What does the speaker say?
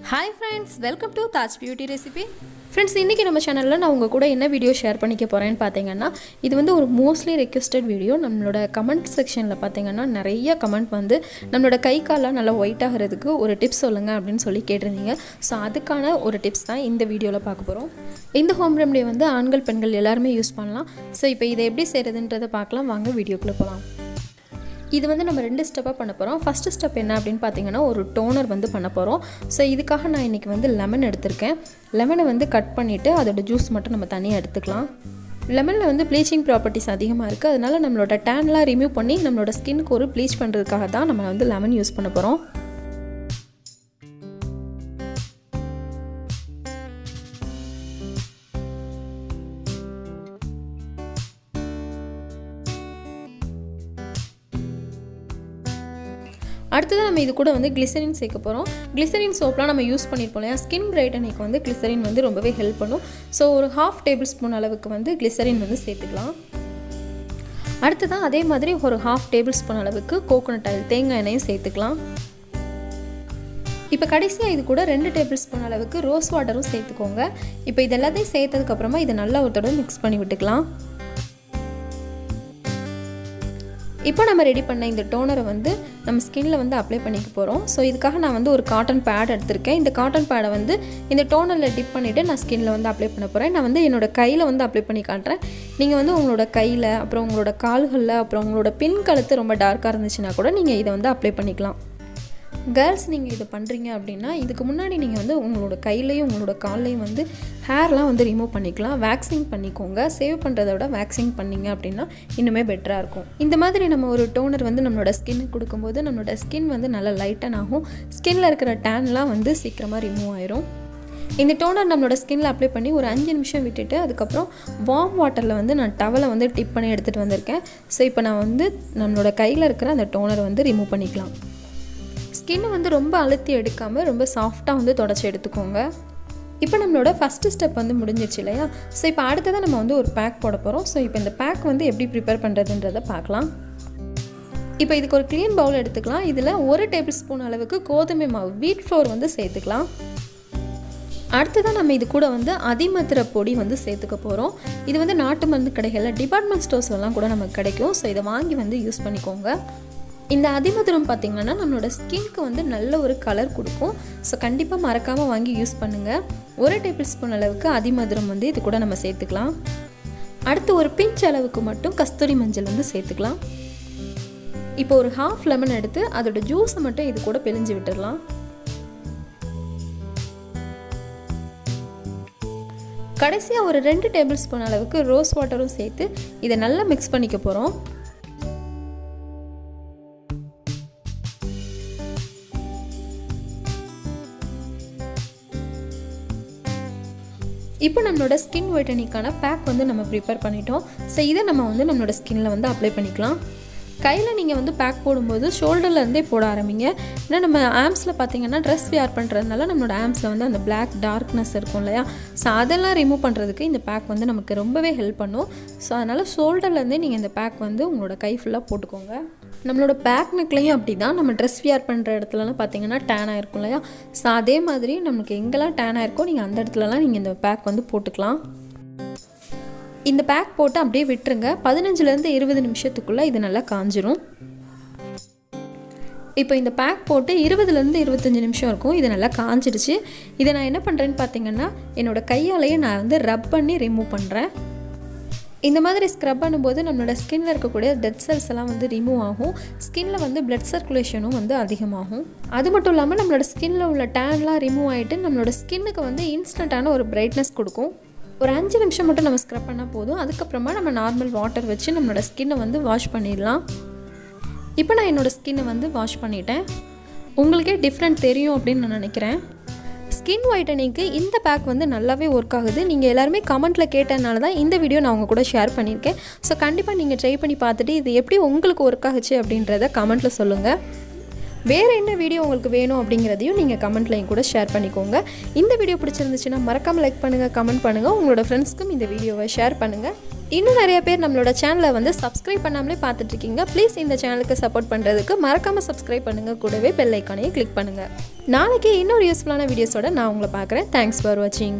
Hi friends, welcome to Taj Beauty recipe. Friends, இன்னைக்கு நம்ம சேனல்ல நான் உங்க கூட என்ன வீடியோ ஷேர் பண்ணிக்க போறேன்னு பாத்தீங்கன்னா, இது வந்து ஒரு மோஸ்ட்லி ரெக்வெஸ்டட் வீடியோ. நம்மளோட கமெண்ட் செக்ஷன்ல பாத்தீங்கன்னா நிறைய கமெண்ட் வந்து நம்மளோட கை கால்லாம் நல்லா ஒயிட் ஆகிறதுக்கு ஒரு டிப்ஸ் சொல்லுங்க அப்படினு சொல்லி கேட்டிருந்தீங்க. சோ அதுக்கான ஒரு டிப்ஸ் தான் இந்த வீடியோல பார்க்க போறோம். இந்த ஹோம் ரெமெடி வந்து ஆண்கள் பெண்கள் எல்லாரும் யூஸ் பண்ணலாம். சோ இப்போ இதை எப்படி செய்யறதுன்றதை பார்க்கலாம். வாங்க வீடியோக்குள்ள போலாம். இது வந்து நம்ம ரெண்டு ஸ்டெப்பா பண்ண போறோம். ஃபர்ஸ்ட் ஸ்டெப் என்ன அப்படினு பாத்தீங்கன்னா ஒரு டோனர் வந்து பண்ண போறோம். சோ இதுக்காக நான் இன்னைக்கு வந்து லெமன் எடுத்துர்க்கேன். லெமனை வந்து கட் பண்ணிட்டு அதோட ஜூஸ் மட்டும் நம்ம தனியா எடுத்துக்கலாம். லெமன்ல வந்து ப்ளீச்சிங் ப்ராப்பர்ட்டிஸ் அதிகமா இருக்கு. அதனால நம்மளோட டேன்லாம் ரிமூவ் பண்ணி நம்மளோட ஸ்கின்க்கு ஒரு ப்ளீச் பண்றதுக்காக தான் நம்ம வந்து லெமன் யூஸ் பண்ண போறோம். அடுத்து நம்ம இது கூட வந்து கிளிசரின் சேர்க்க போறோம். கிளிசரின் சோப்லாம் நம்ம யூஸ் பண்ணிருப்போம்ல, ஸ்கின் பிரைட்டனிங்க்கு வந்து கிளிசரின் வந்து ரொம்பவே ஹெல்ப் பண்ணும். சோ ஒரு 1/2 டேபிள்ஸ்பூன் அளவுக்கு வந்து கிளிசரின் வந்து சேர்த்துக்கலாம். அடுத்து தான் அதே மாதிரி ஒரு 1/2 டேபிள்ஸ்பூன் அளவுக்கு கோகனட் ஆயில் தேங்காய் எண்ணெயும் சேர்த்துக்கலாம். இப்போ கடைசியா இது கூட 2 டேபிள்ஸ்பூன் அளவுக்கு ரோஸ் வாட்டரும் சேர்த்துக்கோங்க. இப்போ இதெல்லாம் சேர்த்ததுக்கு அப்புறமா இத நல்லா ஒரு தடவை மிக்ஸ் பண்ணி விட்டுக்கலாம். இப்போ நம்ம ரெடி பண்ண இந்த டோனரை வந்து நம்ம ஸ்கின்ல வந்து அப்ளை பண்ணிக்க போறோம். சோ இதுக்காக நான் வந்து ஒரு காட்டன் பேட் எடுத்துர்க்கேன். இந்த காட்டன் பேடை வந்து இந்த டோனர்ல டிப் பண்ணிட்டு நான் ஸ்கின்ல வந்து அப்ளை பண்ண போறேன். நான் வந்து என்னோட கையில வந்து அப்ளை பண்ணி காட்றேன். நீங்க வந்து உங்களோட கையில அப்புறம் உங்களோட கால்கள்ல அப்புறம் உங்களோட பின் கழுத்து ரொம்ப டார்க்கா இருந்துச்சுனா கூட நீங்க இத வந்து அப்ளை பண்ணிக்கலாம். गर्ल्स நீங்க இத பண்றீங்க அப்படினா இதுக்கு முன்னாடி நீங்க வந்து உங்களோட கையிலயும் உங்களோட கால்லையும் வந்து ஹேர்லாம் வந்து ரிமூவ் பண்ணிக்கலாம். வாக்சிங் பண்ணிக்கோங்க. சேவ் பண்றதை விட வாக்சிங் பண்ணீங்க அப்படினா இன்னுமே பெட்டரா இருக்கும். இந்த மாதிரி நம்ம ஒரு டோனர் வந்து நம்மளோட ஸ்கின்னுக்கு கொடுக்கும்போது நம்மளோட ஸ்கின் வந்து நல்லா லைட்டன் ஆகும். ஸ்கின்ல இருக்கிற டேன்லாம் வந்து சீக்கிரமா ரிமூவ் ஆயிரும். இந்த டோனர் நம்மளோட ஸ்கின்ல அப்ளை பண்ணி ஒரு 5 நிமிஷம் விட்டுட்டு அதுக்கு அப்புறம் வார்ம் வாட்டர்ல வந்து நான் டவலை வந்து டிப் பண்ணி எடுத்துட்டு வந்திருக்கேன். சோ இப்போ நான் வந்து நம்மளோட கையில இருக்கிற அந்த டோனர் வந்து ரிமூவ் பண்ணிக்கலாம். ஸ்கின் வந்து ரொம்ப அழுத்தி எடுக்காம ரொம்ப சாஃப்ட்டா வந்து தொடச்சி எடுத்துக்கோங்க. இப்போ நம்மளோட ஃபர்ஸ்ட் ஸ்டெப் வந்து முடிஞ்சிருச்சு இல்லையா? சோ இப்போ அடுத்ததா நம்ம வந்து ஒரு பேக் போட போறோம். சோ இப்போ இந்த பேக் வந்து எப்படி ப்ரிப்பேர் பண்றதுன்றதை பார்க்கலாம். இப்போ இதுக்கு ஒரு க்ளீன் பவுல் எடுத்துக்கலாம். இதுல 1 டேபிள்ஸ்பூன் அளவுக்கு கோதுமை மாவு வீட் ஃப்ளோர் வந்து சேர்த்துக்கலாம். அடுத்ததா நம்ம இது கூட வந்து அதிமதுர பொடி வந்து சேர்த்துக்க போறோம். இது வந்து நாட்டு மருந்து கடைகள்ல டிபார்ட்மெண்ட் ஸ்டோர்ஸ்லாம் கூட நமக்கு கிடைக்கும். சோ இத வாங்கி வந்து யூஸ் பண்ணிக்கோங்க. இந்த அதிமதுரம் பாத்தீங்கன்னா நம்மளோட ஸ்கின்க்கு வந்து நல்ல ஒரு கலர் கொடுக்கும். சோ கண்டிப்பா மறக்காம வாங்கி யூஸ் பண்ணுங்க. 1 டேபிள்ஸ்பூன் அளவுக்கு அதிமதுரம் வந்து இது கூட நம்ம சேர்த்துக்கலாம். அடுத்து ஒரு பிஞ்ச் அளவுக்கு மட்டும் கஸ்தூரி மஞ்சள் வந்து சேர்த்துக்கலாம். இப்போ ஒரு 1/2 லெமன் எடுத்து அதோட ஜூஸை மட்டும் இது கூட பிழிஞ்சு விட்டுறலாம். கடைசியா ஒரு 2 டேபிள்ஸ்பூன் அளவுக்கு ரோஸ் வாட்டரும் சேர்த்து இதை நல்லா மிக்ஸ் பண்ணிக்க போறோம். இப்போ நம்மளோட ஸ்கின் ஒயிட்டனிங்கான பேக் வந்து நம்ம ப்ரிப்பேர் பண்ணிட்டோம். சோ இதை நம்ம வந்து நம்மளோட ஸ்கின்ல வந்து அப்ளை பண்ணிக்கலாம். கையில நீங்க வந்து பேக் போடும்போது ஷோல்டர்ல இருந்தே போட ஆரம்பிங்க. ஏன்னா நம்ம ஆர்ம்ஸ்ல பாத்தீங்கன்னா Dress wear பண்றதுனால நம்மளோட ஆர்ம்ஸ்ல வந்து அந்த Black darkness இருக்கும் இல்லையா? சோ அதெல்லாம் ரிமூவ் பண்றதுக்கு இந்த பேக் வந்து நமக்கு ரொம்பவே ஹெல்ப் பண்ணும். சோ அதனால ஷோல்டர்ல இருந்தே நீங்க இந்த பேக் வந்து உங்களோட கை ஃபுல்லா போட்டுக்கோங்க. நம்மளோட பேக் நெக்லயும் அப்படிதான். நம்ம Dress wear பண்ற இடத்துலலாம் பாத்தீங்கன்னா டேன் ஆயிருக்கும் இல்லையா? சோ அதே மாதிரி நமக்கு எங்கெல்லாம் டேன் ஆயிருக்கோ நீங்க அந்த இடத்துலலாம் நீங்க இந்த பேக் வந்து போட்டுக்கலாம். இந்த பேக் போட்டு அப்படியே விட்டுருங்க. 15 ல இருந்து 20 நிமிஷத்துக்குள்ள இது நல்லா காஞ்சிரும். இப்போ இந்த பேக் போட்டு 20 ல இருந்து 25 நிமிஷம் இருக்கும். இது நல்லா காஞ்சிடுச்சு. இதை நான் என்ன பண்றேன்னு பாத்தீங்கன்னா என்னோட கையாலேயே நான் வந்து ரப் பண்ணி ரிமூவ் பண்றேன். இந்த மாதிரி ஸ்க்ரப் பண்ணும்போது நம்மளோட ஸ்கின்ல இருக்கக்கூடிய டெட் செல்ஸ் எல்லாம் வந்து ரிமூவ் ஆகும். ஸ்கின்ல வந்து blood சர்க்குலேஷனும் வந்து அதிகமாகும். அது மட்டும் இல்லாம நம்மளோட ஸ்கின்ல உள்ள டேன்லாம் ரிமூவ் ஆயிட்டு நம்மளோட ஸ்கின்னுக்கு வந்து இன்ஸ்டன்ட்டான ஒரு பிரைட்னஸ் கொடுக்கும். ஒரு 5 நிமிஷம் மட்டும் நம்ம ஸ்க்ரப் பண்ணா போதும். அதுக்கப்புறமா நம்ம நார்மல் வாட்டர் வச்சு நம்மளோட ஸ்கின்னை வந்து வாஷ் பண்ணிடலாம். இப்போ நான் என்னோட ஸ்கின்னை வந்து வாஷ் பண்ணிட்டேன். உங்களுக்கே டிஃப்ரெண்ட் தெரியும் அப்படின்னு நான் நினைக்கிறேன். ஸ்கின் ஒயிட்டனிங்க்கு இந்த பேக் வந்து நல்லாவே ஒர்க் ஆகுது. நீங்கள் எல்லாருமே கமெண்ட்டில் கேட்டதுனால தான் இந்த வீடியோ நான் உங்கள் கூட ஷேர் பண்ணியிருக்கேன். ஸோ கண்டிப்பாக நீங்கள் ட்ரை பண்ணி பார்த்துட்டு இது எப்படி உங்களுக்கு ஒர்க் ஆகுச்சு அப்படின்றத கமெண்ட்டில் சொல்லுங்கள். வேறு என்ன வீடியோ உங்களுக்கு வேணும் அப்படிங்கிறதையும் நீங்கள் கமெண்ட்லையும் கூட ஷேர் பண்ணிக்கோங்க. இந்த வீடியோ பிடிச்சிருந்துச்சுன்னா மறக்காமல் லைக் பண்ணுங்கள், கமெண்ட் பண்ணுங்கள். உங்களோட ஃப்ரெண்ட்ஸ்க்கும் இந்த வீடியோவை ஷேர் பண்ணுங்கள். இன்னும் நிறைய பேர் நம்மளோட சேனலை வந்து சப்ஸ்கிரைப் பண்ணாமலே பார்த்துட்ருக்கீங்க. ப்ளீஸ் இந்த சேனலுக்கு சப்போர்ட் பண்ணுறதுக்கு மறக்காமல் சப்ஸ்கிரைப் பண்ணுங்கள், கூடவே பெல் ஐக்கானையும் கிளிக் பண்ணுங்கள். நாளைக்கு இன்னொரு யூஸ்ஃபுல்லான வீடியோஸோட நான் உங்களை பார்க்குறேன். தேங்க்ஸ் ஃபார் வாட்சிங்.